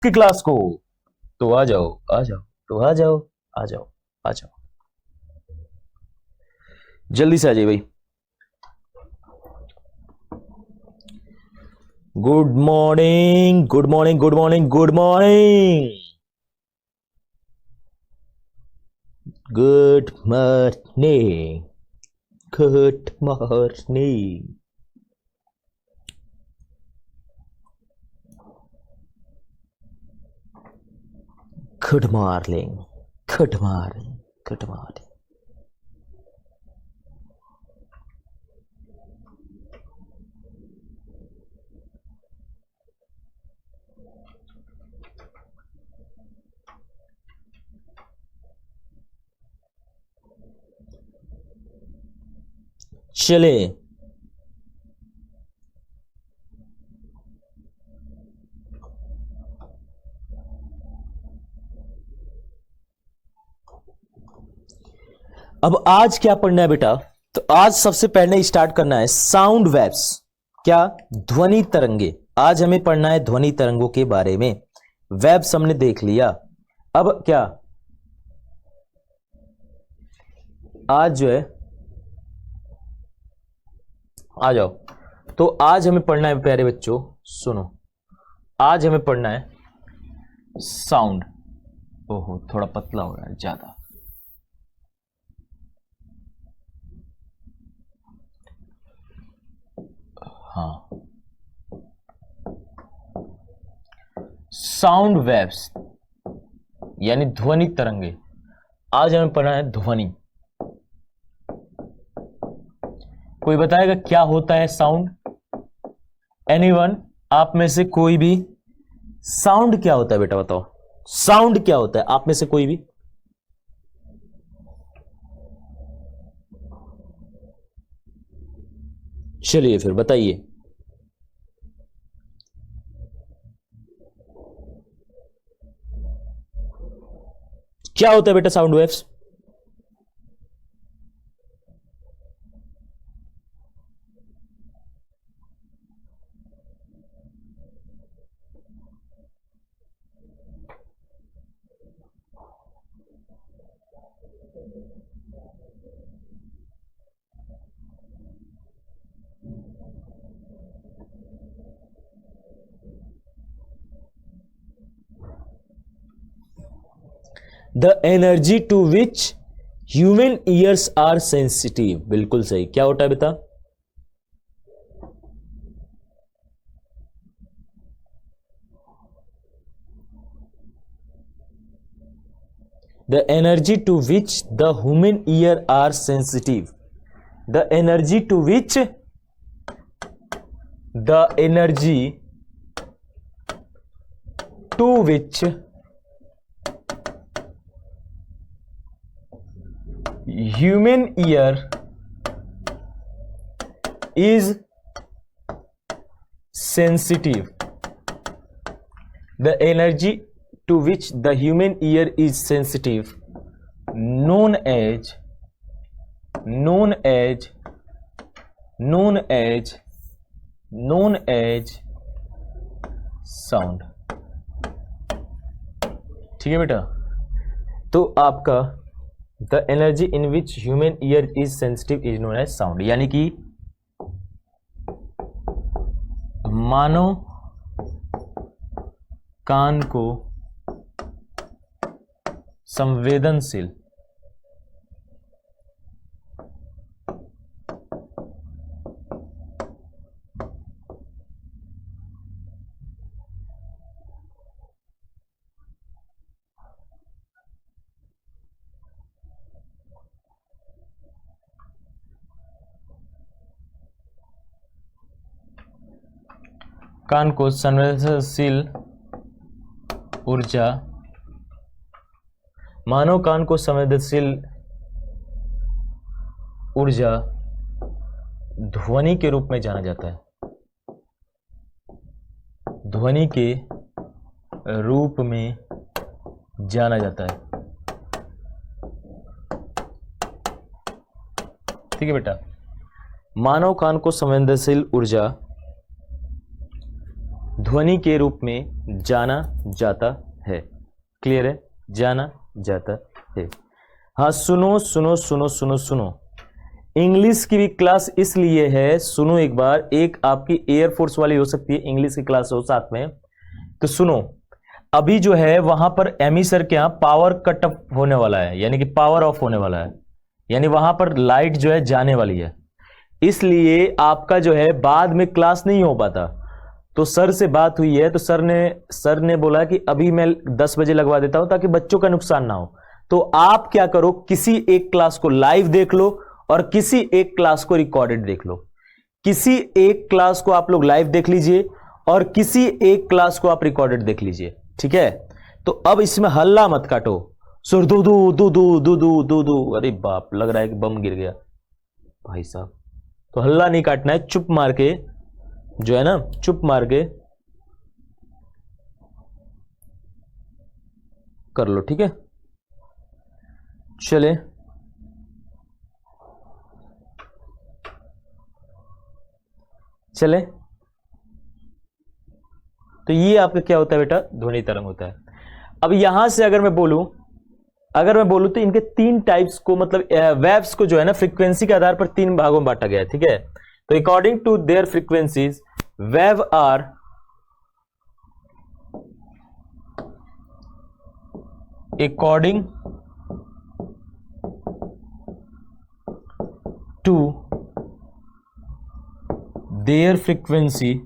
की क्लास को। तो आ जाओ आ जाओ, तो आ जाओ आ जाओ आ जाओ, जल्दी से आ जाइए भाई। Good morning good morning good morning good morning good morning good morning. Good morning good morning good morning. चले अब आज क्या पढ़ना है बेटा? तो आज सबसे पहले स्टार्ट करना है साउंड वेव्स। क्या? ध्वनि तरंगे। आज हमें पढ़ना है ध्वनि तरंगों के बारे में। वेव्स हमने देख लिया। अब क्या आज जो है, आ जाओ। तो आज हमें पढ़ना है प्यारे बच्चों, सुनो। आज हमें पढ़ना है साउंड। ओहो थोड़ा पतला हो रहा है ज्यादा। हाँ, साउंड वेव्स यानी ध्वनि तरंगे। आज हमें पढ़ना है ध्वनि। कोई बताएगा क्या होता है साउंड? एनीवन? आप में से कोई भी? साउंड क्या होता है बेटा बताओ, साउंड क्या होता है आप में से कोई भी? चलिए फिर बताइए। क्या होता है बेटा sound waves? The energy to which human ears are sensitive. बिल्कुल सही। क्या होता है बेटा? The energy to which the human ear are sensitive. The energy to which the energy to which human ear is sensitive. The energy to which the human ear is sensitive, known as sound। ठीक है बेटा? तो आपका the energy in which human ear is sensitive is known as sound, यानी कि मानव कान को संवेदनशील कान को संवेदनशील ऊर्जा, मानव कान को संवेदनशील ऊर्जा ध्वनि के रूप में जाना जाता है। ध्वनि के रूप में जाना जाता है। ठीक है बेटा? मानव कान को संवेदनशील ऊर्जा ध्वनि के रूप में जाना जाता है। क्लियर है? जाना जाता है। हाँ, सुनो सुनो सुनो सुनो सुनो, इंग्लिश की भी क्लास इसलिए है, सुनो एक बार, एक आपकी एयरफोर्स वाली हो सकती है, इंग्लिश की क्लास हो साथ में, तो सुनो, अभी जो है वहां पर एमी सर के यहां पावर कट ऑफ होने वाला है, यानी कि पावर ऑफ होने वाला है, यानी वहां पर लाइट जो है जाने वाली है, इसलिए आपका जो है बाद में क्लास नहीं हो पाता। तो सर से बात हुई है, तो सर ने बोला कि अभी मैं 10 बजे लगवा देता हूं ताकि बच्चों का नुकसान ना हो। तो आप क्या करो, किसी एक क्लास को लाइव देख लो और किसी एक क्लास को रिकॉर्डेड देख लो। किसी एक क्लास को आप लोग लाइव देख लीजिए और किसी एक क्लास को आप रिकॉर्डेड देख लीजिए, ठीक है? तो अब इसमें हल्ला मत काटो, सुर दू दू दू दू दू दू दू दू, अरे बाप, लग रहा है कि बम गिर गया भाई साहब। तो हल्ला नहीं काटना है, चुप मार के जो है ना, चुप मार के कर लो, ठीक है? चले, चले, तो ये आपका क्या होता है बेटा? ध्वनि तरंग होता है। अब यहां से अगर मैं बोलूं तो इनके 3 टाइप्स को, मतलब वेव्स को जो है ना, फ्रीक्वेंसी के आधार पर 3 भागों में बांटा गया है, ठीक है? तो according to their frequencies, wave are according to their frequency,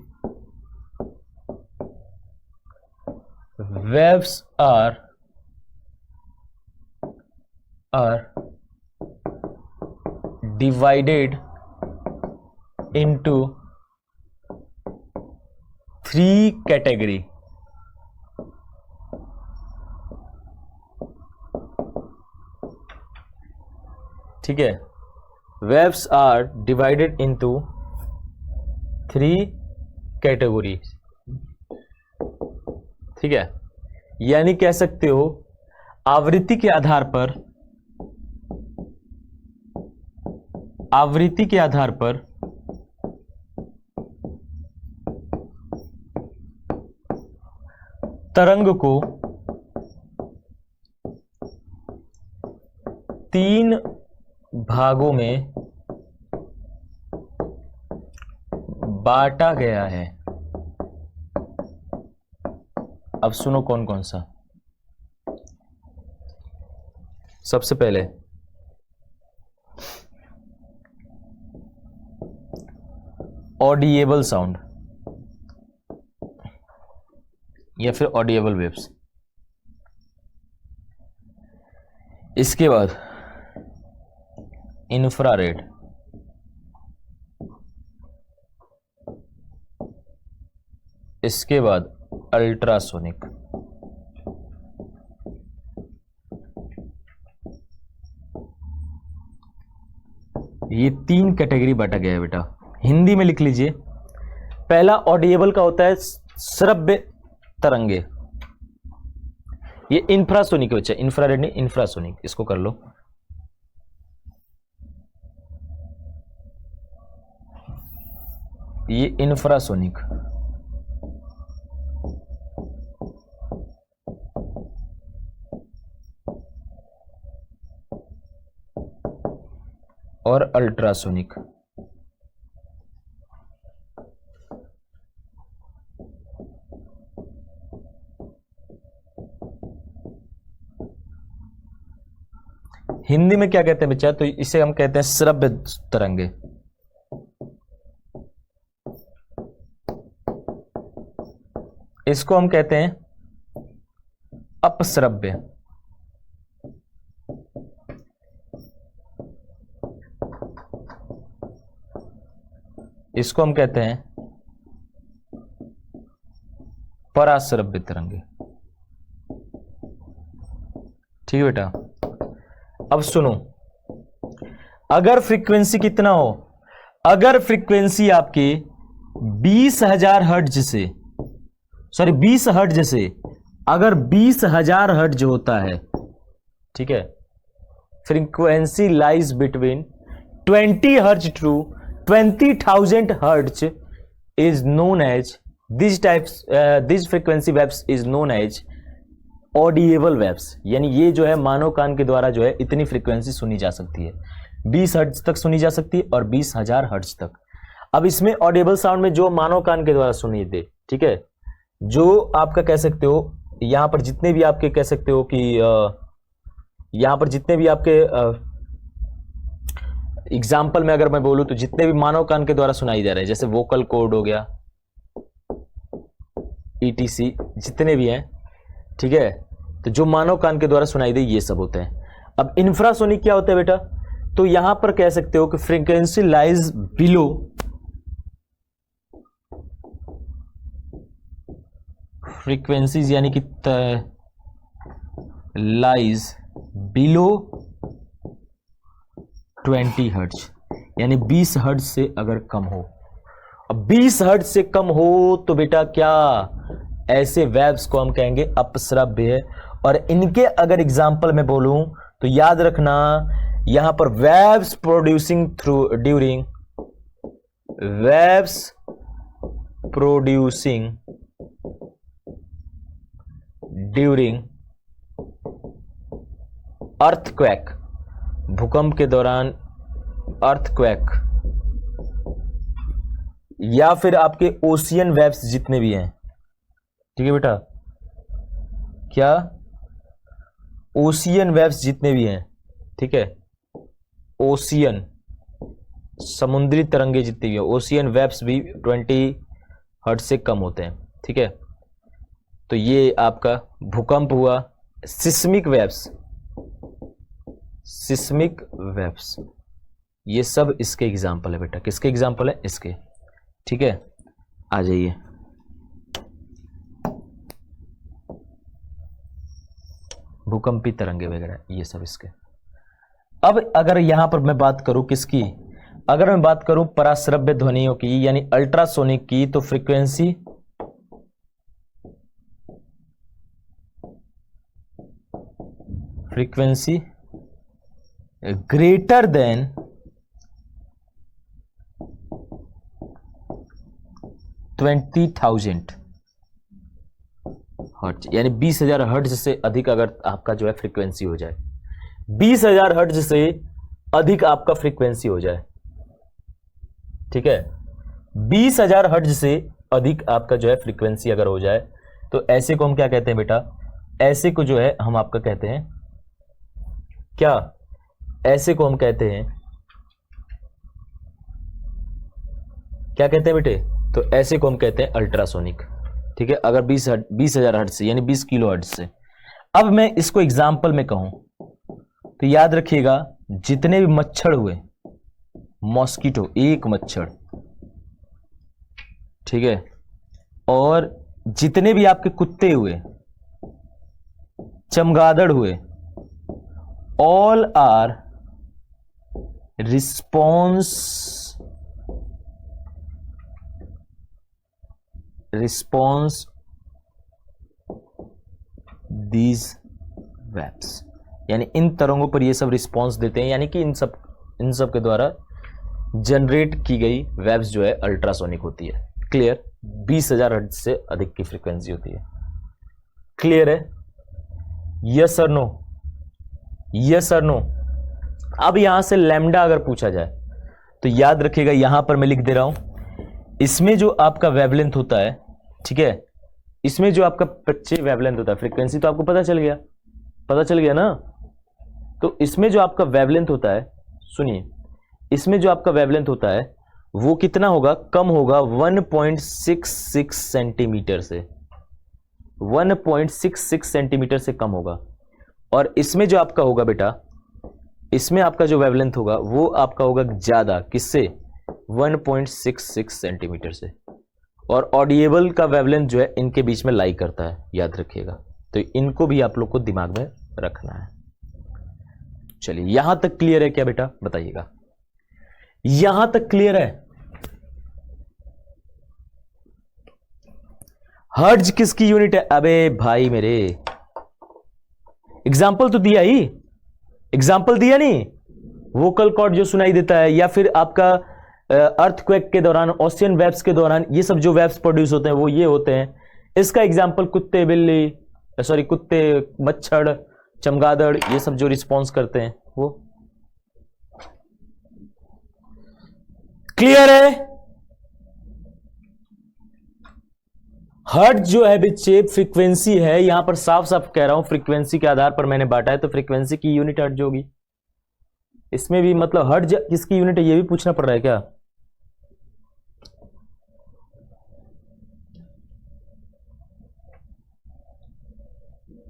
waves are divided into 3 category। ठीक है? waves are divided into 3 categories, ठीक है? यानी कह सकते हो आवृत्ति के आधार पर तरंग को 3 भागों में बांटा गया है। अब सुनो कौन कौन सा। सबसे पहले ऑडिएबल साउंड या फिर ऑडिएबल वेव्स, इसके बाद इंफ्रारेड, इसके बाद अल्ट्रासोनिक, ये 3 कैटेगरी बांटा गया है बेटा। हिंदी में लिख लीजिए। पहला ऑडिएबल का होता है श्रव्य तरंगे, ये इंफ्रासोनिक बच्चा, इंफ्रारेड नहीं, इंफ्रासोनिक, इसको कर लो। ये इंफ्रासोनिक, और अल्ट्रासोनिक। हिंदी में क्या कहते हैं बच्चा? तो इसे हम कहते हैं श्रव्य तरंगे। इसको हम कहते हैं अपश्रव्य। इसको हम कहते हैं पराश्रव्य तरंगे। ठीक है बेटा? अब सुनो, अगर फ्रीक्वेंसी कितना हो, अगर फ्रीक्वेंसी आपकी 20,000 हर्ट्ज से, सॉरी 20 हर्ट्ज से, अगर 20,000 हर्ट्ज होता है, ठीक है, frequency lies between 20 hertz to 20,000 hertz is known as this frequency waves is known as audible waves, यानी ये जो है मानव कान के द्वारा जो है इतनी फ्रीक्वेंसी सुनी जा सकती है, 20 हर्ट्ज तक सुनी जा सकती है और 20,000 हर्ट्ज तक। अब इसमें ऑडिएबल साउंड में जो मानव कान के द्वारा सुनी दे, ठीक है, जो आपका कह सकते हो यहां पर जितने भी आपके कह सकते हो कि यहां पर जितने भी आपके एग्जाम्पल में अगर मैं बोलूं तो जितने भी मानव कान के द्वारा सुनाई दे रहे हैं, जैसे वोकल कॉर्ड हो गया, ETC जितने भी हैं, ठीक है, तो जो मानव कान के द्वारा सुनाई दे ये सब होते हैं। अब इंफ्रासोनिक क्या होता है बेटा, तो यहां पर कह सकते हो कि फ्रीक्वेंसी लाइज बिलो फ्रीक्वेंसीज, यानी कि लाइज बिलो 20 हर्ट्ज, यानी 20 हर्ट्ज से अगर कम हो। अब 20 हर्ट्ज से कम हो तो बेटा क्या, ऐसे वेव्स को हम कहेंगे अपश्रव्य। और इनके अगर एग्जाम्पल में बोलूं तो याद रखना, यहां पर waves producing through during waves producing during earthquake, भूकंप के दौरान अर्थक्वेक, या फिर आपके ओशियन वेव्स जितने भी हैं, ठीक है बेटा, क्या ओशियन वेव्स जितने भी हैं, ठीक है, ओशियन समुद्री तरंगे जितनी भी हैं, ओशियन वेव्स भी 20 हर्ट्ज से कम होते हैं, ठीक है। तो ये आपका भूकंप हुआ, सिस्मिक वेव्स, ये सब इसके एग्जाम्पल है बेटा। किसके एग्जाम्पल है? इसके, ठीक है। आ जाइए, भूकंपी तरंगे वगैरह ये सब इसके। अब अगर यहां पर मैं बात करूं किसकी, अगर मैं बात करूं पराश्रव्य ध्वनियों की यानी अल्ट्रासोनिक की, तो फ्रीक्वेंसी ग्रेटर देन 20,000 हर्ट्ज, यानी 20,000 हर्ट्ज से अधिक अगर आपका जो है फ्रीक्वेंसी हो जाए, 20,000 हर्ट्ज से अधिक आपका फ्रीक्वेंसी हो जाए, ठीक है, 20,000 हर्ट्ज से अधिक आपका जो है फ्रीक्वेंसी अगर हो जाए, तो ऐसे को हम क्या कहते हैं बेटा, ऐसे को जो है हम आपका कहते हैं क्या, ऐसे को हम कहते हैं, क्या कहते हैं बेटे, तो ऐसे को हम कहते हैं अल्ट्रासोनिक, ठीक है, अगर 20,000 हर्ट्ज से यानी 20 किलो हर्ट्ज से। अब मैं इसको एग्जाम्पल में कहूं तो याद रखिएगा, जितने भी मच्छर हुए, मॉस्किटो, एक मच्छर, ठीक है, और जितने भी आपके कुत्ते हुए, चमगादड़ हुए, all are response these waves, यानी इन तरंगों पर ये सब रिस्पॉन्स देते हैं, यानी कि इन सब के द्वारा जनरेट की गई वेव्स जो है अल्ट्रासोनिक होती है। क्लियर? 20,000 हर्ट्ज से अधिक की फ्रीक्वेंसी होती है। क्लियर है? यस और नो, यस और नो। अब यहां से लैम्डा अगर पूछा जाए तो याद रखिएगा, यहां पर मैं लिख दे रहा हूं, इसमें जो आपका वेवलेंथ होता है, ठीक है, इसमें जो आपका पिच वेवलेंथ होता है, फ्रीक्वेंसी तो आपको पता चल गया ना, तो इसमें जो आपका वेवलेंथ होता है, सुनिए, इसमें जो आपका वेवलेंथ होता है वो कितना होगा, कम होगा 1.66 सेंटीमीटर से, 1.66 सेंटीमीटर से कम होगा। और इसमें जो आपका होगा बेटा, इसमें आपका जो वेवलेंथ होगा वो आपका होगा ज्यादा, किससे, 1.66 सेंटीमीटर से। और ऑडिएबल का वेवलेंथ जो है इनके बीच में लाई करता है, याद रखिएगा, तो इनको भी आप लोग को दिमाग में रखना है। चलिए, यहां तक क्लियर है क्या बेटा, बताइएगा, यहां तक क्लियर है? हर्ट्ज किसकी यूनिट है? अबे भाई मेरे, एग्जाम्पल तो दिया ही, एग्जाम्पल दिया नहीं, वोकल कॉर्ड जो सुनाई देता है, या फिर आपका अर्थक्वेक के दौरान, ओशियन वेव्स के दौरान, ये सब जो वेव्स प्रोड्यूस होते हैं वो ये होते हैं। इसका एग्जांपल कुत्ते, बिल्ली, सॉरी कुत्ते, मच्छर, चमगादड़, ये सब जो रिस्पॉन्स करते हैं वो। क्लियर है? हर्ट्ज जो है बच्चे फ्रीक्वेंसी है, यहां पर साफ साफ कह रहा हूं, फ्रीक्वेंसी के आधार पर मैंने बांटा है, तो फ्रीक्वेंसी की यूनिट हर्ट्ज होगी। इसमें भी मतलब हर्ट्ज किसकी यूनिट है ये भी पूछना पड़ रहा है क्या?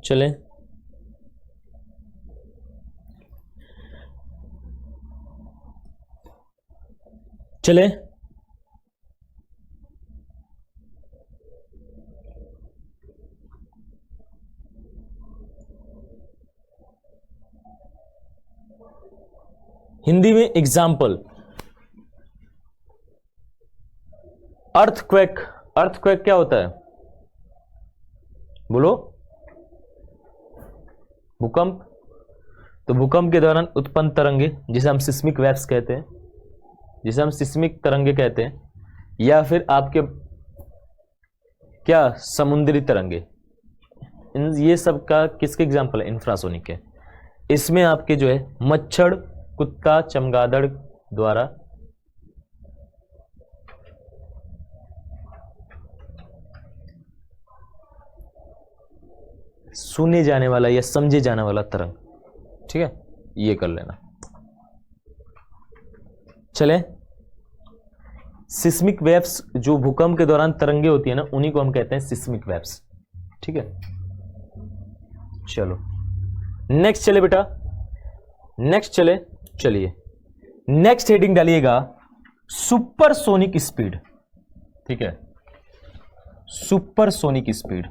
चलें, चलें, हिंदी में एग्जाम्पल। अर्थक्वेक, अर्थक्वेक क्या होता है बोलो? भूकंप। तो भूकंप के दौरान उत्पन्न तरंगे, जिसे हम सिस्मिक वेव्स कहते हैं, जिसे हम सिस्मिक तरंगे कहते हैं, या फिर आपके क्या समुद्री तरंगे, ये सब का किसके एग्जाम्पल है? इंफ्रासोनिक है। इसमें आपके जो है मच्छर, कुत्ता, चमगादड़ द्वारा सुने जाने वाला या समझे जाने वाला तरंग, ठीक है, ये कर लेना। चले, सिस्मिक वेव्स जो भूकंप के दौरान तरंगे होती है ना, उन्हीं को हम कहते हैं सिस्मिक वेव्स, ठीक है। चलो नेक्स्ट चले बेटा, नेक्स्ट चले, चलिए नेक्स्ट हेडिंग डालिएगा सुपरसोनिक स्पीड, ठीक है, supersonic speed,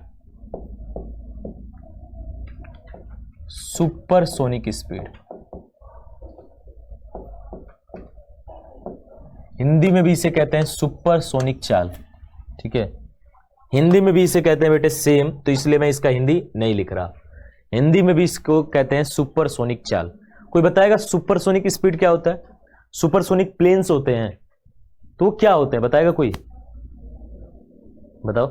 supersonic speed. Hindi में भी इसे कहते हैं सुपरसोनिक चाल, ठीक है, हिंदी में भी इसे कहते हैं बेटे सेम, तो इसलिए मैं इसका हिंदी नहीं लिख रहा। हिंदी में भी इसको कहते हैं सुपरसोनिक चाल। कोई बताएगा सुपरसोनिक स्पीड क्या होता है? सुपरसोनिक प्लेन्स होते हैं, तो वो क्या होते हैं बताएगा कोई? बताओ।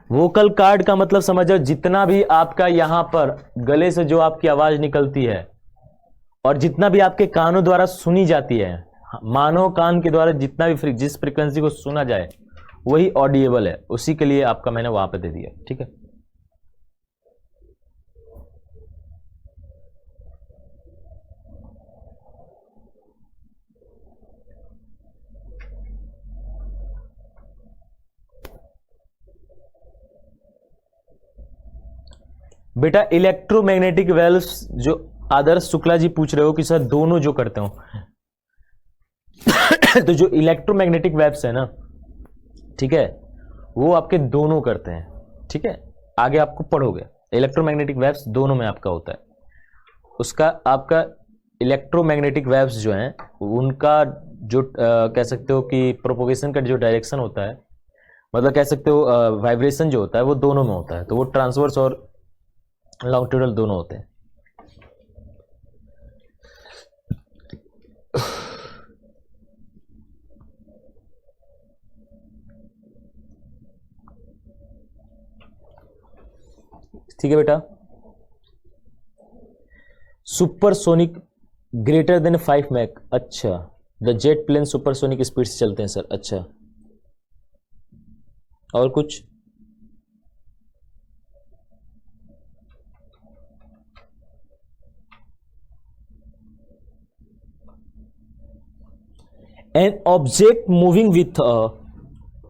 वोकल कार्ड का मतलब समझो, जितना भी आपका यहां पर गले से जो आपकी आवाज निकलती है और जितना भी आपके कानों द्वारा सुनी जाती है, मानव कान के द्वारा जितना भी जिस फ्रीक्वेंसी को सुना जाए वही ऑडिएबल है, उसी के लिए आपका मैंने वहां पे दे दिया, ठीक है। बेटा इलेक्ट्रोमैग्नेटिक वेव्स जो आदर्श शुक्ला जी पूछ रहे हो कि सर दोनों जो करते हो तो जो इलेक्ट्रोमैग्नेटिक वेव्स है ना, ठीक है, वो आपके दोनों करते हैं, ठीक है, आगे आपको पढ़ोगे। इलेक्ट्रोमैग्नेटिक वेव्स दोनों में आपका होता है। उसका आपका इलेक्ट्रोमैग्नेटिक वेव्स जो हैं उनका जो कह सकते हो कि प्रोपोगेशन का जो डायरेक्शन होता है, मतलब कह सकते हो वाइब्रेशन जो होता है वो दोनों में होता है, तो वो ट्रांसवर्स और लॉन्गिट्यूडल दोनों होते हैं। ठीक है बेटा, सुपरसोनिक ग्रेटर देन 5 मैक, अच्छा, the jet plane supersonic speed से चलते हैं सर, अच्छा, और कुछ? एन ऑब्जेक्ट मूविंग विथ,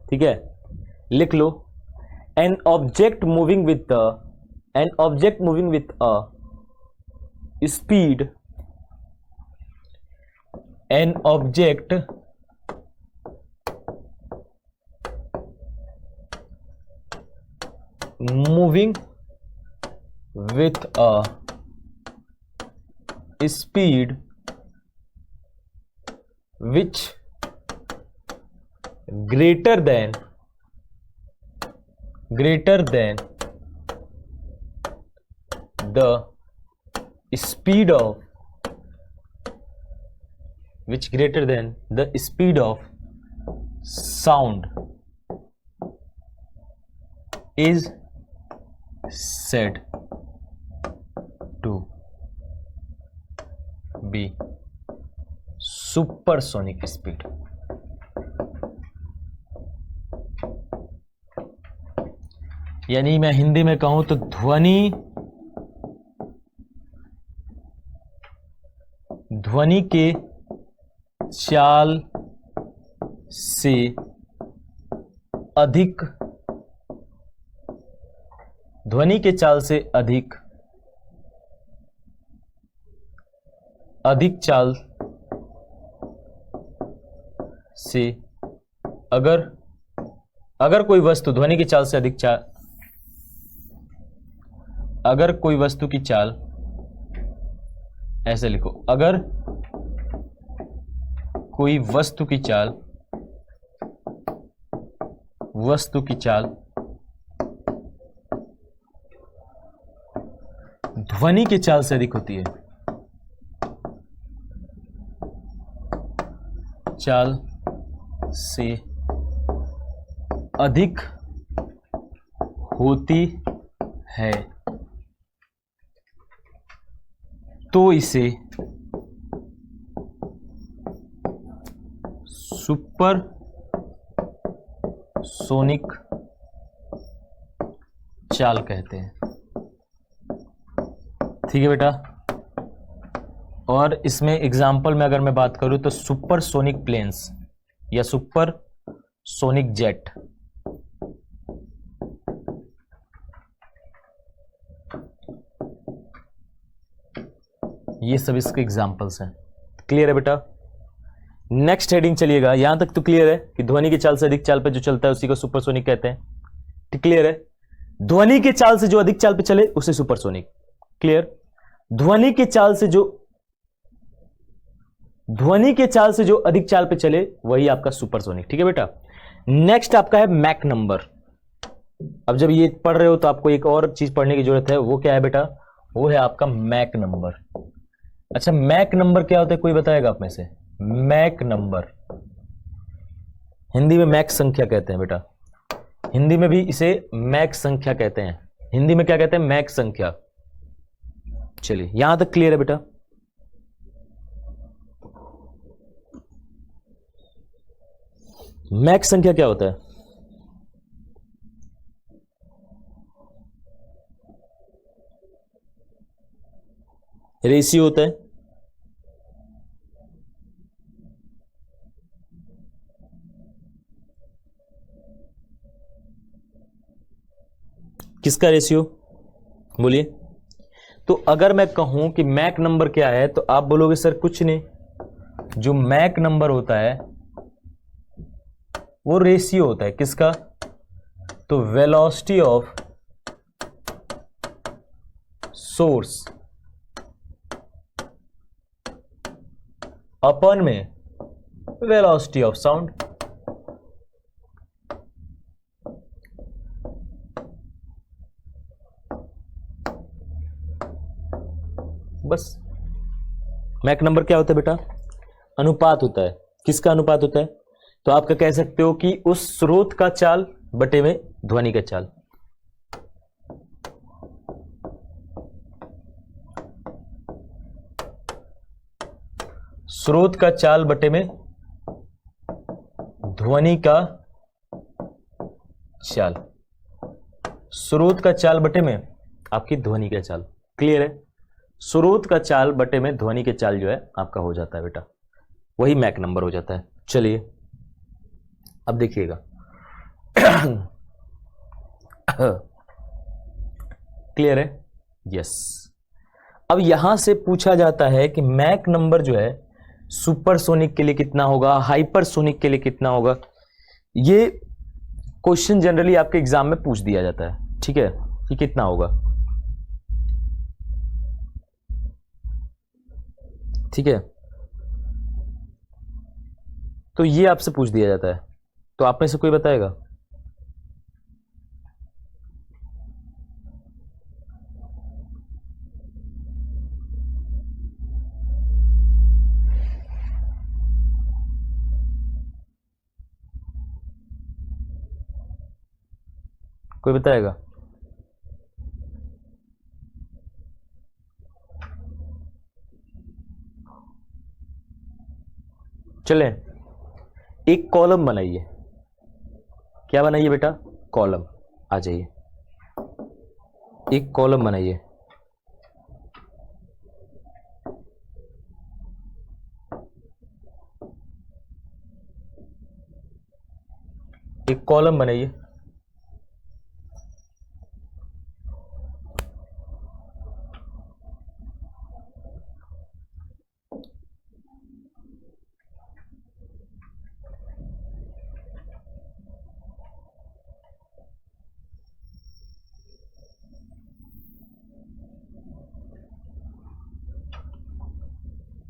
ठीक है, लिख लो, an object moving with an object moving with a speed, an object moving with a speed which greater than the speed of which greater than the speed of sound is said to be supersonic speed. यानी मैं हिंदी में कहूं तो ध्वनि के चाल से अधिक चाल से अगर कोई वस्तु ध्वनि की चाल से अधिक चाल अगर कोई वस्तु की चाल, ऐसे लिखो, अगर कोई वस्तु की चाल ध्वनि की चाल से अधिक होती है, चाल से अधिक होती है तो इसे सुपरसोनिक चाल कहते हैं। ठीक है बेटा। और इसमें एग्जाम्पल में अगर मैं बात करूं तो सुपरसोनिक प्लेन्स या सुपरसोनिक जेट, ये सब इसके एग्जाम्पल्स हैं। क्लियर है बेटा। नेक्स्ट हेडिंग चलिएगा। यहां तक तो क्लियर है कि ध्वनि की चाल से अधिक चाल पे जो चलता है उसी को सुपरसोनिक कहते हैं। क्लियर है। ध्वनि के चाल से जो अधिक चाल पे चले उसे सुपरसोनिक। क्लियर। ध्वनि के चाल से जो अधिक चाल पे चले वही आपका सुपरसोनिक। ठीक है बेटा। नेक्स्ट आपका है मैक नंबर। अब जब ये पढ़ रहे हो तो आपको एक और चीज पढ़ने की जरूरत है, वो क्या है बेटा? वो है आपका मैक नंबर। अच्छा, मैक नंबर क्या होता है, कोई बताएगा आप में से? मैक नंबर हिंदी में मैक संख्या कहते हैं बेटा। हिंदी में भी इसे मैक संख्या कहते हैं। हिंदी में क्या कहते हैं? मैक संख्या। चलिए, यहां तक क्लियर है बेटा। मैक संख्या क्या होता है? रेशियो होता है। किसका रेशियो? बोलिए। तो अगर मैं कहूं कि मैक नंबर क्या है तो आप बोलोगे सर कुछ नहीं, जो मैक नंबर होता है वो रेशियो होता है। किसका? तो वेलोसिटी ऑफ सोर्स अपन में वेलोसिटी ऑफ साउंड। बस। मैक नंबर क्या होता है बेटा? अनुपात होता है। किसका अनुपात होता है? तो आप क्या कह सकते हो कि उस स्रोत का चाल बटे में ध्वनि का चाल। स्रोत का चाल बटे में ध्वनि का चाल। स्रोत का चाल बटे में आपकी ध्वनि का चाल। क्लियर है। स्रोत का चाल बटे में ध्वनि के चाल जो है आपका हो जाता है बेटा, वही मैक नंबर हो जाता है। चलिए अब देखिएगा। क्लियर है? यस। अब यहां से पूछा जाता है कि मैक नंबर जो है सुपरसोनिक के लिए कितना होगा, हाइपरसोनिक के लिए कितना होगा। ये क्वेश्चन जनरली आपके एग्जाम में पूछ दिया जाता है। ठीक है, कि कितना होगा। ठीक है, तो ये आपसे पूछ दिया जाता है। तो आप में से कोई बताएगा? कोई बताएगा? चलें, एक कॉलम बनाइए। क्या बनाइए बेटा? कॉलम। आ जाइए, एक कॉलम बनाइए। एक कॉलम बनाइए।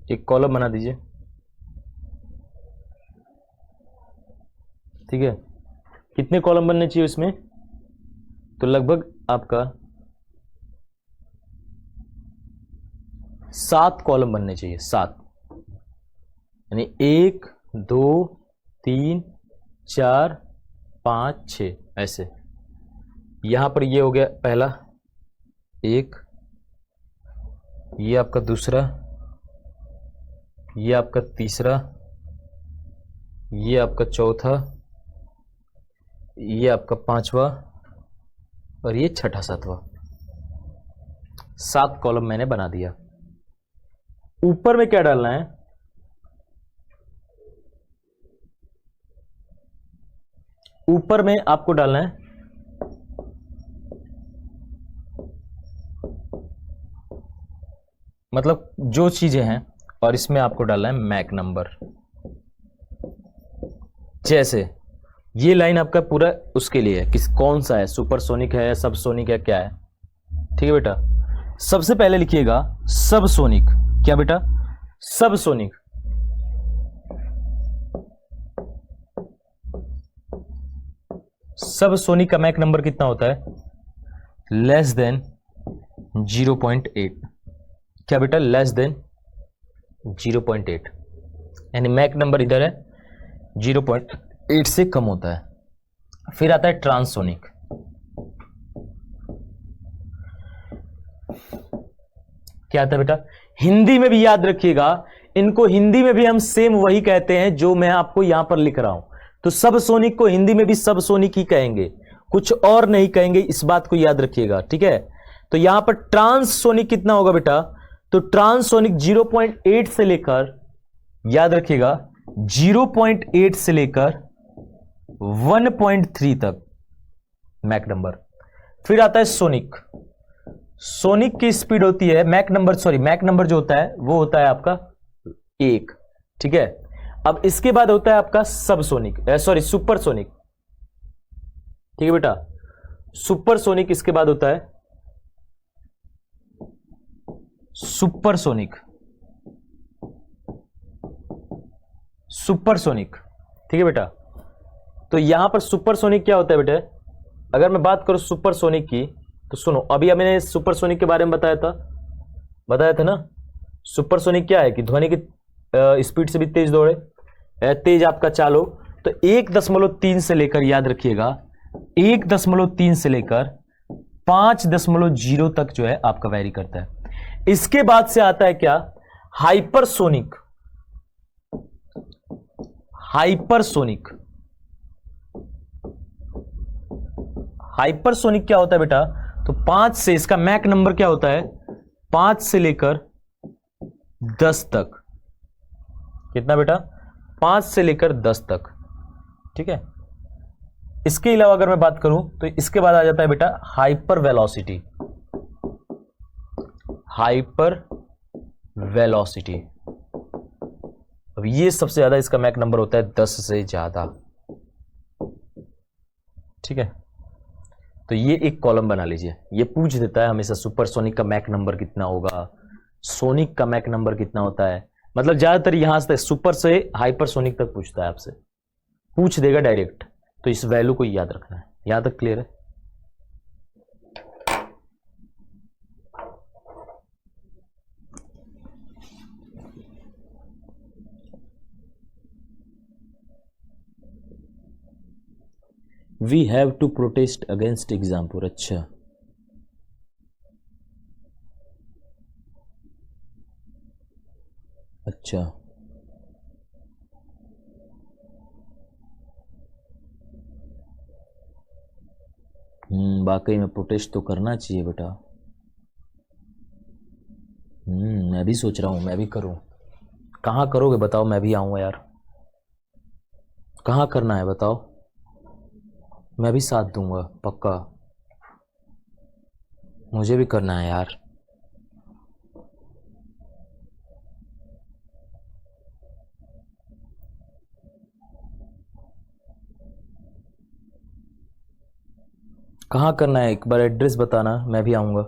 एक कॉलम बना दीजिए, ठीक है। कितने कॉलम बनने चाहिए इसमें? तो लगभग आपका 7 कॉलम बनने चाहिए, 7। यानी 1 2 3 4 5 6 ऐसे। यहां पर ये हो गया पहला, एक, ये आपका दूसरा, ये आपका तीसरा, ये आपका चौथा, ये आपका पांचवा और ये छठा सातवां। 7 कॉलम मैंने बना दिया। ऊपर में क्या डालना है? ऊपर में आपको डालना है मतलब जो चीजें हैं, और इसमें आपको डालना है मैक नंबर। जैसे ये लाइन आपका पूरा उसके लिए है, किस कौन सा है, सुपरसोनिक है, सबसोनिक है, क्या है? ठीक है बेटा। सबसे पहले लिखिएगा सबसोनिक। क्या बेटा? सबसोनिक। सबसोनिक का मैक नंबर कितना होता है? Less than 0.8। क्या बेटा? लेस देन 0.8, यानी मैक नंबर इधर है 0.8 से कम होता है। फिर आता है ट्रांससोनिक। क्या आता है बेटा? हिंदी में भी याद रखिएगा, इनको हिंदी में भी हम सेम वही कहते हैं जो मैं आपको यहां पर लिख रहा हूं। तो सबसोनिक को हिंदी में भी सबसोनिक ही कहेंगे, कुछ और नहीं कहेंगे, इस बात को याद रखिएगा, ठीक है। तो यहां पर ट्रांससोनिक कितना होगा बेटा? तो ट्रांससोनिक 0.8 से लेकर, याद रखिएगा, 0.8 से लेकर 1.3 तक मैक नंबर। फिर आता है सोनिक। सोनिक की स्पीड होती है Mach number, sorry Mach number जो होता है वो होता है आपका 1, ठीक है। अब इसके बाद होता है आपका सबसोनिक, सॉरी सुपरसोनिक, ठीक है बेटा। सुपरसोनिक इसके बाद होता है सुपरसोनिक। सुपरसोनिक, ठीक है बेटा। तो यहां पर सुपरसोनिक क्या होता है बेटा? अगर मैं बात करूं सुपरसोनिक की, तो सुनो, अभी मैंने सुपरसोनिक के बारे में बताया था ना। सुपरसोनिक क्या है कि ध्वनि की स्पीड से भी तेज दौड़े, तेज आपका चाल हो। तो 1.3 से लेकर, याद रखिएगा, 1.3 से लेकर 5.0 तक जो है आपका वैरी करता है। इसके बाद से आता है क्या? हाइपरसोनिक। हाइपरसोनिक। हाइपरसोनिक क्या होता है बेटा? तो 5 से, इसका मैक नंबर क्या होता है? 5 से लेकर 10 तक। कितना बेटा? 5 से लेकर 10 तक, ठीक है। इसके अलावा अगर मैं बात करूं तो इसके बाद आ जाता है बेटा हाइपर वेलोसिटी। हाइपर वेलोसिटी, अब ये सबसे ज्यादा इसका मैक नंबर होता है 10 से ज्यादा, ठीक है। तो ये एक कॉलम बना लीजिए। ये पूछ देता है हमेशा सुपरसोनिक का मैक नंबर कितना होगा, सोनिक का मैक नंबर कितना होता है। मतलब ज्यादातर यहां से सुपर से हाइपरसोनिक तक पूछता है आपसे, पूछ देगा डायरेक्ट। तो इस वैल्यू को याद रखना है। यहां तक क्लियर है? We have to protest against example. अच्छा, अच्छा, वाकई में प्रोटेस्ट तो करना चाहिए बेटा। मैं भी सोच रहा हूँ मैं भी करूँ। कहाँ करोगे बताओ, मैं भी आऊँगा यार। कहाँ करना है बताओ, मैं भी साथ दूंगा पक्का। मुझे भी करना है यार। कहाँ करना है एक बार एड्रेस बताना, मैं भी आऊँगा।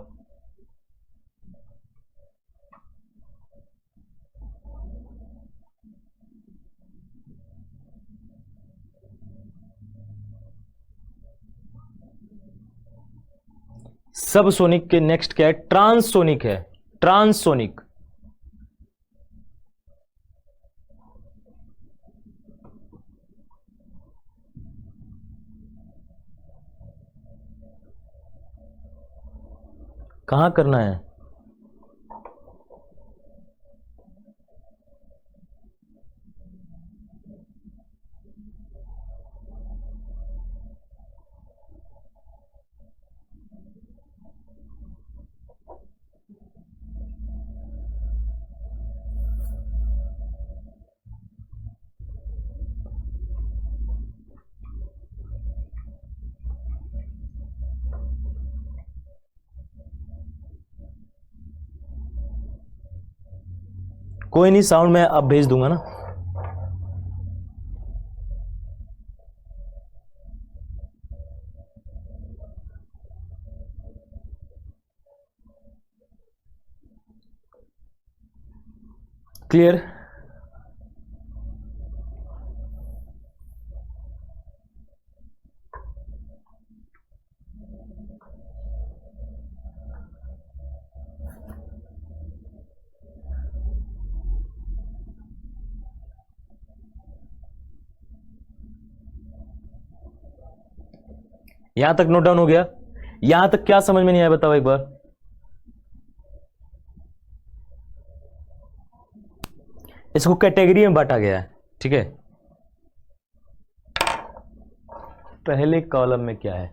सब सोनिक के नेक्स्ट क्या है? ट्रांससोनिक है। ट्रांससोनिक। कहाँ करना है? कोई नहीं, साउंड मैं अब भेज दूंगा ना। क्लियर? यहां तक नोट डाउन हो गया? यहां तक क्या समझ में नहीं आया बताओ एक बार। इसको कैटेगरी में बांटा गया है, ठीक है। पहले कॉलम में क्या है,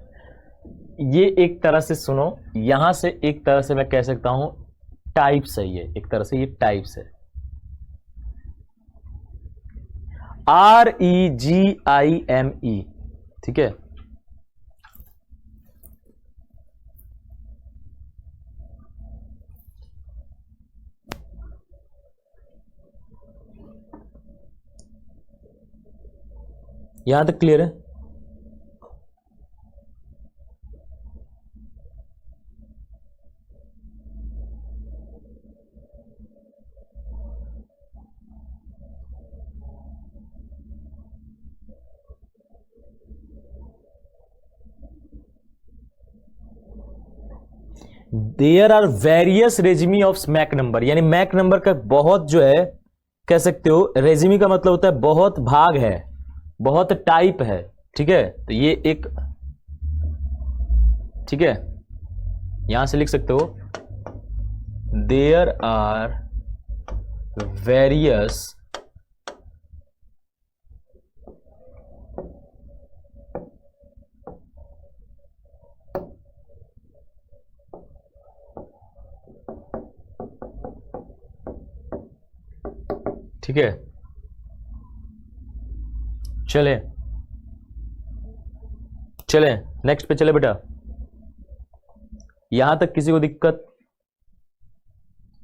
ये एक तरह से सुनो, यहां से एक तरह से मैं कह सकता हूं टाइप्स है, ये एक तरह से ये टाइप्स है। REGIME, ठीक है। यहां तक क्लियर है? There are various regime of Mach number, यानी मैक नंबर का बहुत जो है कह सकते हो, रेजिमी का मतलब होता है बहुत भाग है, बहुत टाइप है, ठीक है। तो ये एक, ठीक है, यहां से लिख सकते हो देयर आर वेरियस ठीक है। चले चले नेक्स्ट पे चले बेटा। यहां तक किसी को दिक्कत?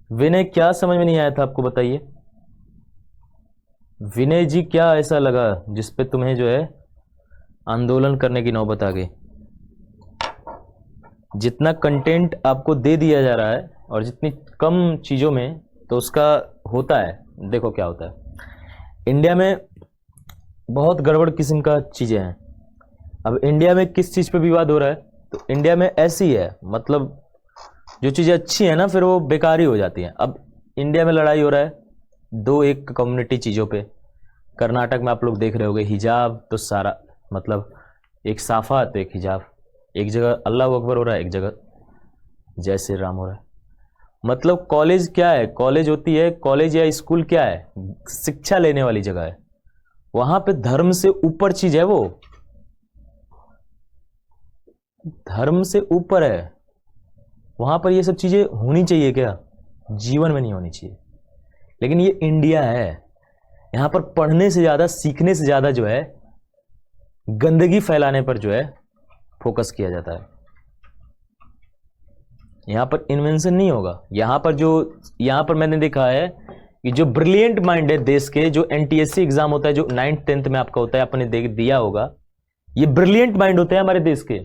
विनय क्या समझ में नहीं आया था आपको बताइए। विनय जी क्या ऐसा लगा जिसपे तुम्हें जो है आंदोलन करने की नौबत आ गई? जितना कंटेंट आपको दे दिया जा रहा है और जितनी कम चीजों में, तो उसका होता है, देखो क्या होता है। इंडिया में बहुत गड़बड़ किस्म का चीजें हैं। अब इंडिया में किस चीज पे विवाद हो रहा है, तो इंडिया में ऐसी है, मतलब जो चीजें अच्छी है ना फिर वो बेकार ही हो जाती हैं। अब इंडिया में लड़ाई हो रहा है दो एक कम्युनिटी चीजों पे। कर्नाटक में आप लोग देख रहे होगे हिजाब तो सारा मतलब एक साफात, एक हिजाब, एक जगह अल्लाह अकबर हो रहा है, एक जगह जय श्री राम हो रहा है। मतलब कॉलेज क्या है? कॉलेज होती है, कॉलेज या स्कूल क्या है? शिक्षा लेने वाली जगह है। वहां पे धर्म से ऊपर चीज है, वो धर्म से ऊपर है। वहां पर ये सब चीजें होनी चाहिए क्या? जीवन में नहीं होनी चाहिए। लेकिन ये इंडिया है, यहां पर पढ़ने से ज्यादा, सीखने से ज्यादा जो है गंदगी फैलाने पर जो है फोकस किया जाता है। यहां पर इन्वेंशन नहीं होगा। यहां पर मैंने देखा है कि जो ब्रिलियंट माइंड है देश के, जो एनटीएससी एग्जाम होता है जो 9th 10th में आपका होता है, आपने दिया होगा, ये ब्रिलियंट माइंड होते हैं हमारे देश के।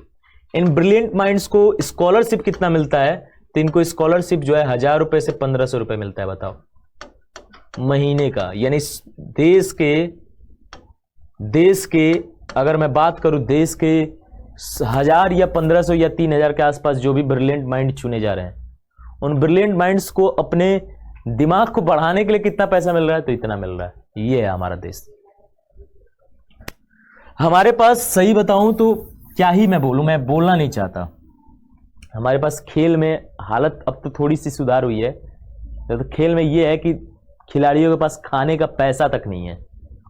इन ब्रिलियंट माइंड्स को स्कॉलरशिप कितना मिलता है? तो इनको स्कॉलरशिप जो है 1000 रुपए से 1500 रुपए मिलता है, बताओ, महीने का। यानी देश के अगर मैं बात करूं, देश के 1000 या 1500 या 3000 के आसपास जो भी ब्रिलियंट माइंड चुने जा रहे हैं, उन ब्रिलियंट माइंड्स को अपने दिमाग को बढ़ाने के लिए कितना पैसा मिल रहा है? तो इतना मिल रहा है। ये है हमारा देश। हमारे पास, सही बताऊं तो क्या ही मैं बोलूं, मैं बोलना नहीं चाहता। हमारे पास खेल में हालत अब तो थोड़ी सी सुधार हुई है। तो खेल में ये है कि खिलाड़ियों के पास खाने का पैसा तक नहीं है,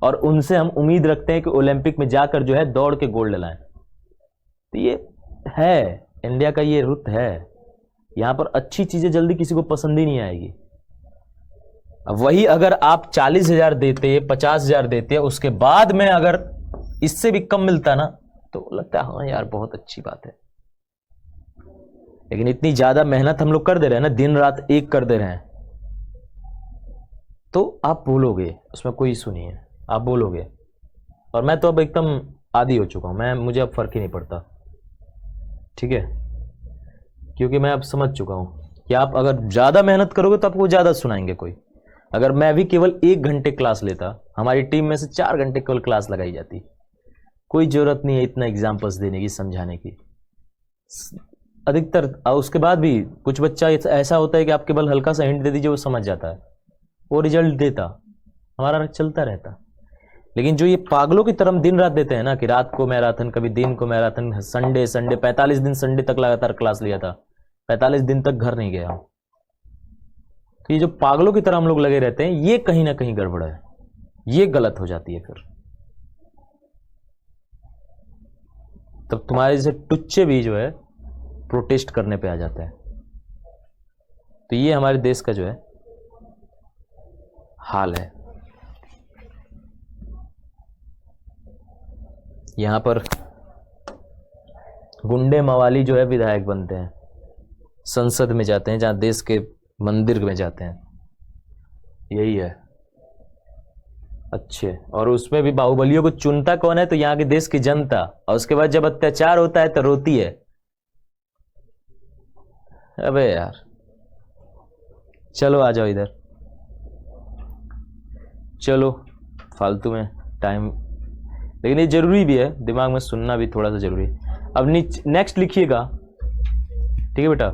और उनसे हम उम्मीद रखते हैं कि ओलंपिक में जाकर जो है दौड़ के गोल्ड लाएं। तो ये है इंडिया का, ये रुत है। यहां पर अच्छी चीजें जल्दी किसी को पसंद ही नहीं आएगी। वही अगर आप 40,000 देते, 50,000 देते, उसके बाद में अगर इससे भी कम मिलता ना, तो लगता है हाँ यार बहुत अच्छी बात है। लेकिन इतनी ज्यादा मेहनत हम लोग कर दे रहे हैं ना, दिन रात एक कर दे रहे हैं, तो आप बोलोगे, उसमें कोई इशू नहीं है, आप बोलोगे। और मैं तो अब एकदम आदी हो चुका हूं, मुझे अब फर्क ही नहीं पड़ता, ठीक है, क्योंकि मैं अब समझ चुका हूं कि आप अगर ज्यादा मेहनत करोगे तो आपको ज्यादा सुनाएंगे कोई। अगर मैं भी केवल 1 घंटे क्लास लेता, हमारी टीम में से 4 घंटे केवल क्लास लगाई जाती, कोई जरूरत नहीं है इतना एग्जाम्पल्स देने की, समझाने की। अधिकतर उसके बाद भी कुछ बच्चा ऐसा होता है कि आप केवल हल्का सा हिंट दे दीजिए, वो समझ जाता है, वो रिजल्ट देता, हमारा चलता रहता। लेकिन जो ये पागलों की तरह दिन रात देते हैं ना, कि रात को मैराथन, कभी दिन को मैराथन, संडे 45 दिन संडे तक लगातार क्लास लिया था, 45 दिन तक घर नहीं गया। तो ये जो पागलों की तरह हम लोग लगे रहते हैं, ये कहीं ना कहीं गड़बड़ है, ये गलत हो जाती है। फिर तब तुम्हारे जैसे टुच्चे भी जो है प्रोटेस्ट करने पे आ जाते हैं। तो ये हमारे देश का जो है हाल है। यहां पर गुंडे मवाली जो है विधायक बनते हैं, संसद में जाते हैं, जहां देश के मंदिर में जाते हैं, यही है अच्छे। और उसमें भी बाहुबलियों को चुनता कौन है? तो यहां के देश की जनता। और उसके बाद जब अत्याचार होता है तो रोती है। अबे यार चलो आ जाओ इधर, चलो फालतू में टाइम, लेकिन ये जरूरी भी है, दिमाग में सुनना भी थोड़ा सा जरूरी है। अब नेक्स्ट लिखिएगा, ठीक है बेटा,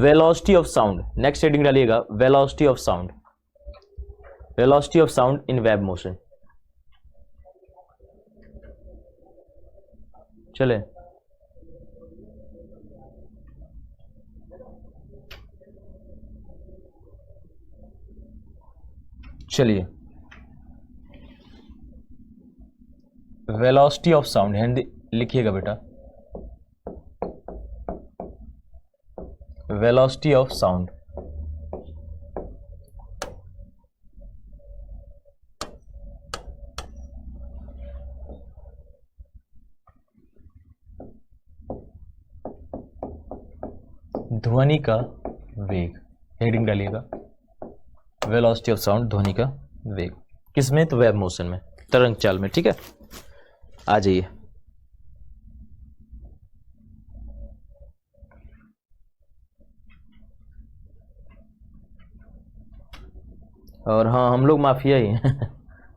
velocity of sound. Next heading डालिएगा velocity of sound, velocity of sound in wave motion. चले चलिए, वेलोसिटी ऑफ साउंड हिंदी लिखिएगा बेटा, वेलोसिटी ऑफ साउंड। ध्वनि का वेग, हेडिंग डालिएगा वेलोसिटी ऑफ साउंड, ध्वनि का वेग। किसमें? तो वेब मोशन में, तरंग चाल में, ठीक है। आ जाइए, और हाँ हम लोग माफिया ही हैं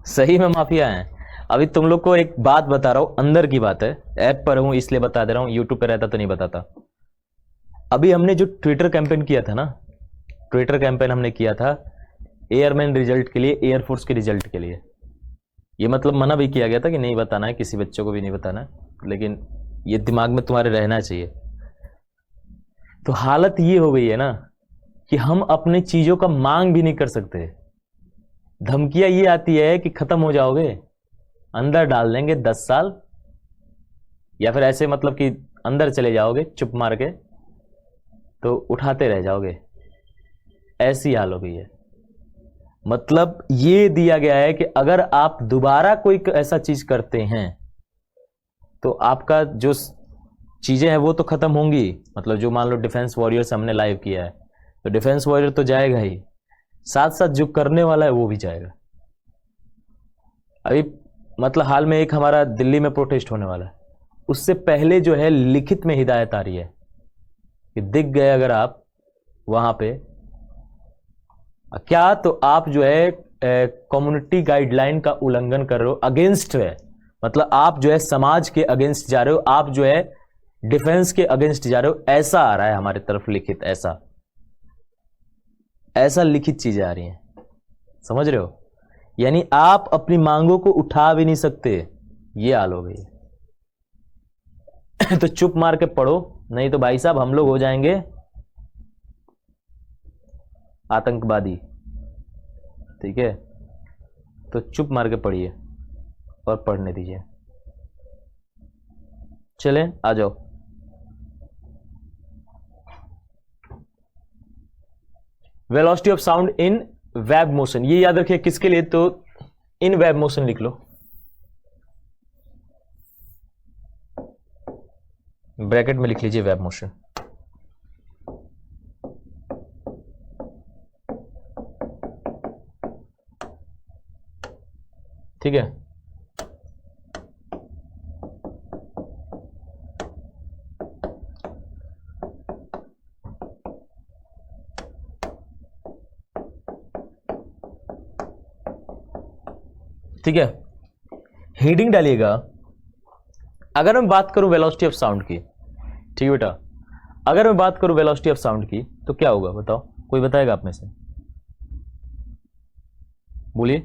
सही में माफिया हैं। अभी तुम लोग को एक बात बता रहा हूं, अंदर की बात है, ऐप पर हूं इसलिए बता दे रहा हूं, यूट्यूब पे रहता तो नहीं बताता। अभी हमने जो ट्विटर कैंपेन किया था ना, ट्विटर कैंपेन हमने किया था एयरमैन रिजल्ट के लिए, एयरफोर्स के रिजल्ट के लिए। ये मतलब मना भी किया गया था कि नहीं बताना है, किसी बच्चों को भी नहीं बताना है, लेकिन ये दिमाग में तुम्हारे रहना चाहिए। तो हालत ये हो गई है ना कि हम अपनी चीजों का मांग भी नहीं कर सकते। धमकियां ये आती है कि खत्म हो जाओगे, अंदर डाल देंगे 10 साल, या फिर ऐसे मतलब कि अंदर चले जाओगे चुप मार के, तो उठाते रह जाओगे। ऐसी हाल हो गई है। मतलब ये दिया गया है कि अगर आप दोबारा कोई ऐसा चीज करते हैं तो आपका जो चीजें हैं वो तो खत्म होंगी। मतलब जो मान लो डिफेंस वॉरियर्स हमने लाइव किया है, तो डिफेंस वॉरियर तो जाएगा ही, साथ साथ जो करने वाला है वो भी जाएगा। अभी मतलब हाल में एक हमारा दिल्ली में प्रोटेस्ट होने वाला है, उससे पहले जो है लिखित में हिदायत आ रही है कि दिख गए अगर आप वहां पे क्या, तो आप जो है कम्युनिटी गाइडलाइन का उल्लंघन कर रहे हो, अगेंस्ट है। मतलब आप जो है समाज के अगेंस्ट जा रहे हो, आप जो है डिफेंस के अगेंस्ट जा रहे हो। ऐसा आ रहा है हमारी तरफ लिखित, ऐसा लिखित चीजें आ रही हैं, समझ रहे हो? यानी आप अपनी मांगों को उठा भी नहीं सकते, ये हाल हो गई है। तो चुप मार के पढ़ो, नहीं तो भाई साहब हम लोग हो जाएंगे आतंकवादी। ठीक है, तो चुप मार के पढ़िए और पढ़ने दीजिए। चलें, आ जाओ। Velocity of sound in wave motion, ये याद रखिए किसके लिए, तो इन वेब मोशन लिख लो, ब्रैकेट में लिख लीजिए वेब मोशन। ठीक है, ठीक है, हेडिंग डालिएगा। अगर मैं बात करूं वेलोसिटी ऑफ साउंड की, ठीक है बेटा, अगर मैं बात करूं वेलोसिटी ऑफ साउंड की तो क्या होगा बताओ, कोई बताएगा आप में से? बोलिए,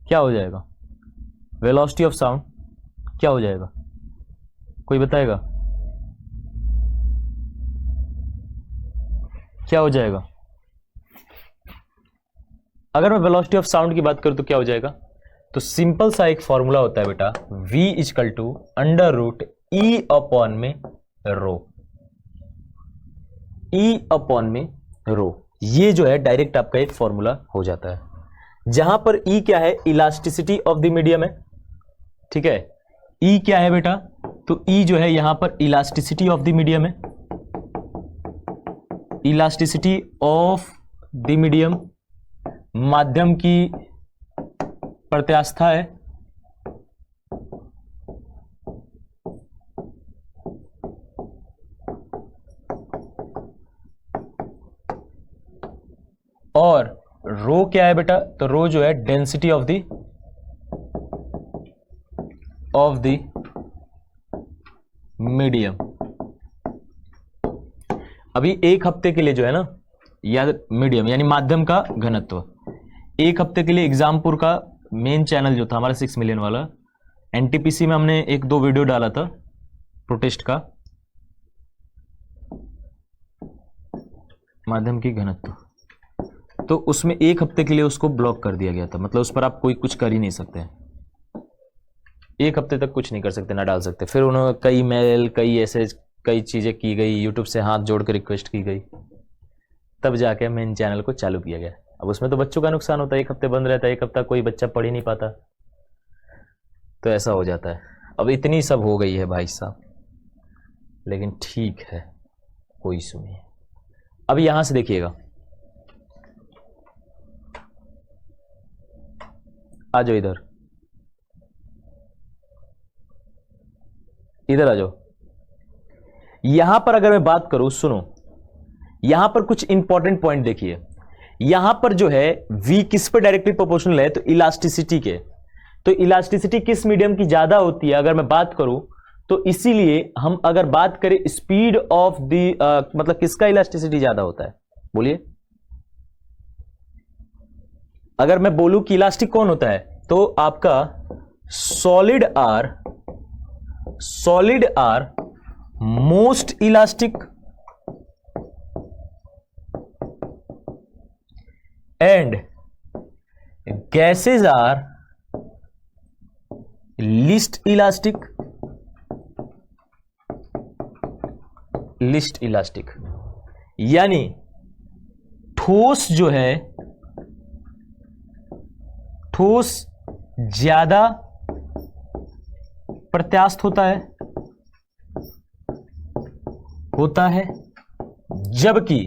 क्या हो जाएगा वेलोसिटी ऑफ साउंड, क्या हो जाएगा? कोई बताएगा क्या हो जाएगा? अगर मैं वेलोसिटी ऑफ साउंड की बात करूं तो क्या हो जाएगा? तो सिंपल सा एक फॉर्मूला होता है बेटा, v is equal to under root E upon में रो, ई अपॉन में रो। ये जो है डायरेक्ट आपका एक फॉर्मूला हो जाता है, जहां पर ई क्या है, इलास्टिसिटी ऑफ द मीडियम है। ठीक है, ई क्या है बेटा, तो ई जो है यहां पर इलास्टिसिटी ऑफ द मीडियम है, इलास्टिसिटी ऑफ द मीडियम, माध्यम की प्रत्यास्था है, और रो क्या है बेटा, तो रो जो है डेंसिटी ऑफ द मीडियम। अभी एक हफ्ते के लिए जो है ना, या मीडियम यानी माध्यम का घनत्व, एक हफ्ते के लिए एग्जामपुर का मेन चैनल जो था हमारा 6 मिलियन वाला, एनटीपीसी में हमने 1-2 वीडियो डाला था प्रोटेस्ट का, माध्यम की घनत्व, तो उसमें एक हफ्ते के लिए उसको ब्लॉक कर दिया गया था। मतलब उस पर आप कोई कुछ कर ही नहीं सकते, एक हफ्ते तक कुछ नहीं कर सकते, ना डाल सकते। फिर उन्होंने कई मेल, कई ऐसे कई चीजें की गई, यूट्यूब से हाथ जोड़ कर रिक्वेस्ट की गई, तब जाके मेन चैनल को चालू किया गया। अब उसमें तो बच्चों का नुकसान होता है, एक हफ्ते बंद रहता है, एक हफ्ता कोई बच्चा पढ़ ही नहीं पाता, तो ऐसा हो जाता है। अब इतनी सब हो गई है भाई साहब, लेकिन ठीक है, कोई सुनिए। अब यहां से देखिएगा, आ जाओ इधर, इधर आ जाओ। यहां पर अगर मैं बात करूं, सुनो, यहां पर कुछ इंपॉर्टेंट पॉइंट देखिए। यहां पर जो है v किस पे डायरेक्टली प्रोपोर्शनल है, तो इलास्टिसिटी के। तो इलास्टिसिटी किस मीडियम की ज्यादा होती है अगर मैं बात करूं, तो इसीलिए हम अगर बात करें स्पीड ऑफ द मतलब किसका इलास्टिसिटी ज्यादा होता है, बोलिए। अगर मैं बोलूं कि इलास्टिक कौन होता है, तो आपका solid are most elastic and gases are least elastic. यानी ठोस जो है, ठोस ज्यादा प्रत्यास्थ होता है जबकि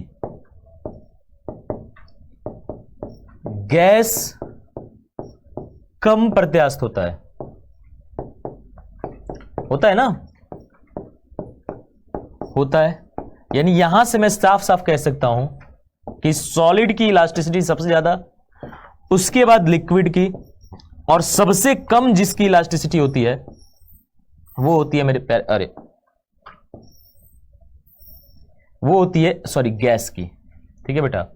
गैस कम प्रत्यास्थ होता है ना, होता है। यानी यहां से मैं साफ साफ कह सकता हूं कि सॉलिड की इलास्टिसिटी सबसे ज्यादा, उसके बाद लिक्विड की, और सबसे कम जिसकी इलास्टिसिटी होती है वो होती है मेरे प्यारे, अरे वो होती है सॉरी गैस की। ठीक है बेटा,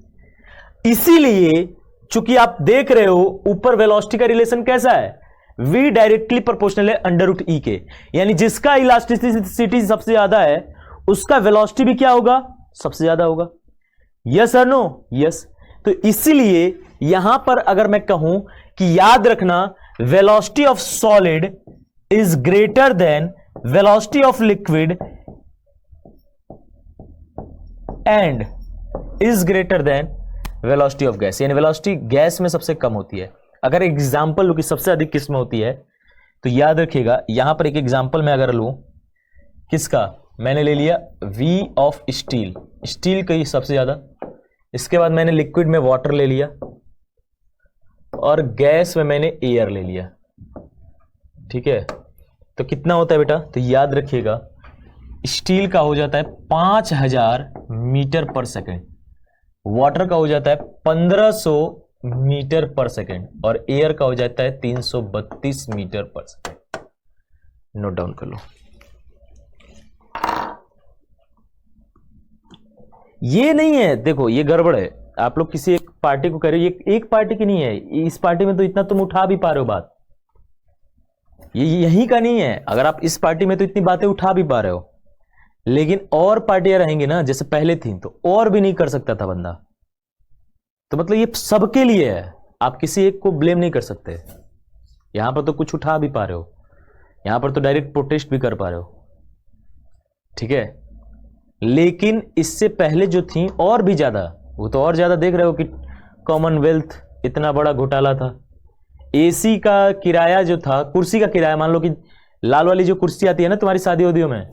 इसीलिए चूंकि आप देख रहे हो ऊपर वेलोसिटी का रिलेशन कैसा है, v डायरेक्टली प्रोपोर्शनल है अंडर रूट ई के। यानी जिसका इलास्टिसिटी सबसे ज्यादा है उसका वेलोसिटी भी क्या होगा, सबसे ज्यादा होगा। यस और नो? यस। तो इसीलिए यहां पर अगर मैं कहूं कि याद रखना velocity of solid is greater than velocity of liquid and is greater than velocity of gas, यानी वेलोसिटी गैस में सबसे कम होती है। अगर एग्जांपल लो कि सबसे अधिक किस में होती है, तो याद रखिएगा यहां पर एक एग्जांपल मैं अगर लूं किसका, मैंने ले लिया V ऑफ स्टील, स्टील का ही सबसे ज्यादा। इसके बाद मैंने लिक्विड में वाटर ले लिया और गैस में मैंने एयर ले लिया। ठीक है, तो कितना होता है बेटा, तो याद रखिएगा स्टील का हो जाता है 5000 मीटर पर सेकेंड, वाटर का हो जाता है 1500 मीटर पर सेकेंड और एयर का हो जाता है 332 मीटर पर सेकेंड। नोट डाउन कर लो। ये नहीं है, देखो ये गड़बड़ है। आप लोग किसी एक पार्टी को कह रहे हो, ये एक पार्टी की नहीं है, इस पार्टी में तो इतना तुम उठा भी पा रहे हो बात, ये यही का नहीं है। अगर आप इस पार्टी में तो इतनी बातें उठा भी पा रहे हो, लेकिन और पार्टियां रहेंगी ना जैसे पहले थी तो और भी नहीं कर सकता था बंदा। तो मतलब ये सबके लिए है, आप किसी एक को ब्लेम नहीं कर सकते। यहां पर तो कुछ उठा भी पा रहे हो, यहां पर तो डायरेक्ट प्रोटेस्ट भी कर पा रहे हो। ठीक है, लेकिन इससे पहले जो थी और भी ज्यादा, वो तो और ज्यादा देख रहे हो कि कॉमनवेल्थ इतना बड़ा घोटाला था। एसी का किराया जो था, कुर्सी का किराया, मान लो कि लाल वाली जो कुर्सी आती है ना तुम्हारी शादी वादियों में,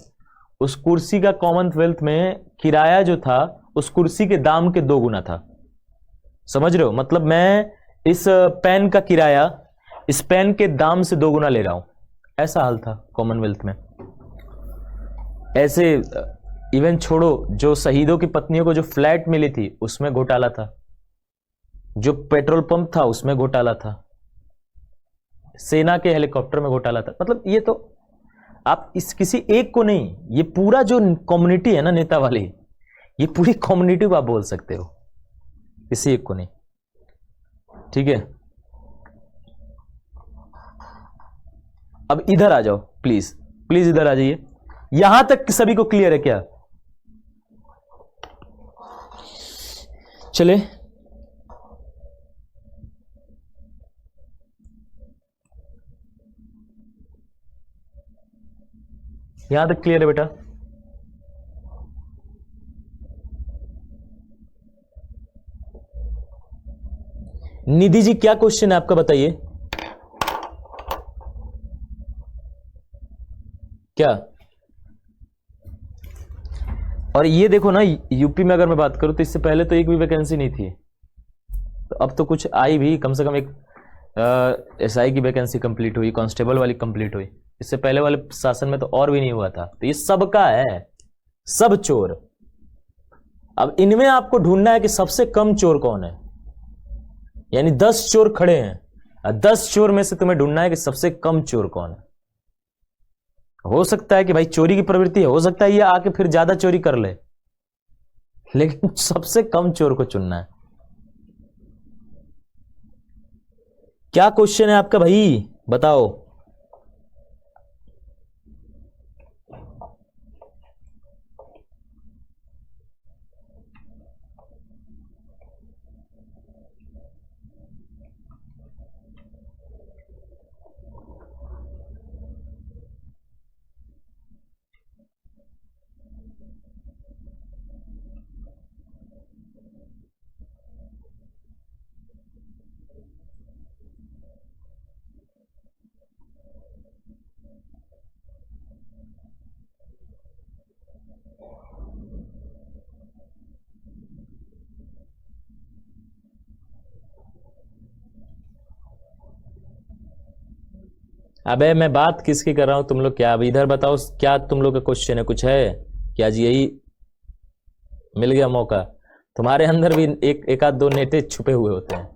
उस कुर्सी का कॉमनवेल्थ में किराया जो था उस कुर्सी के दाम के 2 गुना था। समझ रहे हो? मतलब मैं इस पेन का किराया इस पेन के दाम से 2 गुना ले रहा हूं, ऐसा हाल था कॉमनवेल्थ में। ऐसे इवन छोड़ो, जो शहीदों की पत्नियों को जो फ्लैट मिली थी उसमें घोटाला था, जो पेट्रोल पंप था उसमें घोटाला था, सेना के हेलीकॉप्टर में घोटाला था। मतलब ये तो आप इस किसी एक को नहीं, ये पूरा जो कम्युनिटी है ना नेता वाली, ये पूरी कम्युनिटी को आप बोल सकते हो, किसी एक को नहीं। ठीक है, अब इधर आ जाओ प्लीज, प्लीज इधर आ जाइए। यहां तक सभी को क्लियर है क्या? चले, यहां तक क्लियर है बेटा? निधि जी क्या क्वेश्चन है आपका, बताइए क्या। और ये देखो ना, यूपी में अगर मैं बात करूं तो इससे पहले तो एक भी वैकेंसी नहीं थी, तो अब तो कुछ आई भी, कम से कम एक एसआई की वैकेंसी कंप्लीट हुई, कांस्टेबल वाली कंप्लीट हुई। इससे पहले वाले शासन में तो और भी नहीं हुआ था। तो ये सबका है, सब चोर। अब इनमें आपको ढूंढना है कि सबसे कम चोर कौन है। यानी 10 चोर खड़े हैं, 10 चोर में से तुम्हें ढूंढना है कि सबसे कम चोर कौन है। हो सकता है कि भाई चोरी की प्रवृत्ति है, हो सकता है ये आके फिर ज्यादा चोरी कर ले, लेकिन सबसे कम चोर को चुनना है। क्या क्वेश्चन है आपका भाई, बताओ। अबे मैं बात किसकी कर रहा हूं, तुम लोग क्या, अब इधर बताओ क्या तुम लोग का क्वेश्चन है, कुछ है क्या जी? यही मिल गया मौका। तुम्हारे अंदर भी एक आध दो नेटे छुपे हुए होते हैं,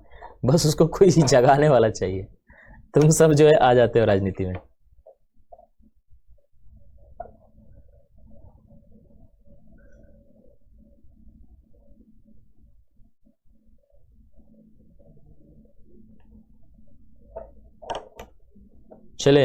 बस उसको कोई जगाने वाला चाहिए। तुम सब जो है आ जाते हो राजनीति में। चले